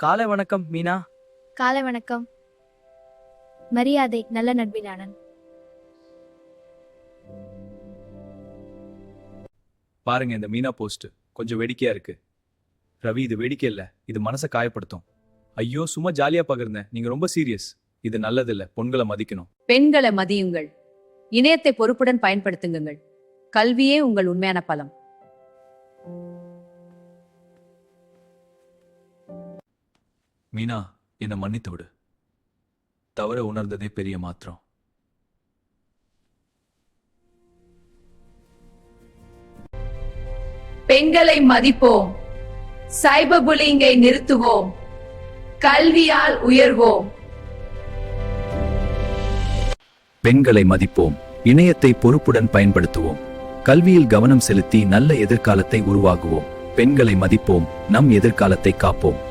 காலை வணக்கம் மீனா. காலை வணக்கம். மரியாதை நல்ல நட்பினானன். பாருங்க இந்த மீனா போஸ்ட் கொஞ்சம் வேடிக்கையா இருக்கு. ரவி, இது வேடிக்கை இல்ல, இது மனசை காயப்படுத்தும். ஐயோ, சும்மா ஜாலியா பகிர்ந்தேன், நீங்க ரொம்ப சீரியஸ். இது நல்லதில்ல, பொண்களை மதிக்கணும். பெண்களை மதியுங்கள். இணையத்தை பொறுப்புடன் பயன்படுத்துங்கள். கல்வியே உங்கள் உண்மையான பலம். மீனா, என்னை மன்னித்து விடு. தவற உணர்ந்ததே பெரிய மாற்றம். பெண்களை மதிப்போம். சைபர் புல்லிங்கை நிறுத்துவோம். கல்வியால் உயர்வோம். பெண்களை மதிப்போம். இணையத்தை பொறுப்புடன் பயன்படுத்துவோம். கல்வியில் கவனம் செலுத்தி நல்ல எதிர்காலத்தை உருவாக்குவோம். பெண்களை மதிப்போம். நம் எதிர்காலத்தை காப்போம்.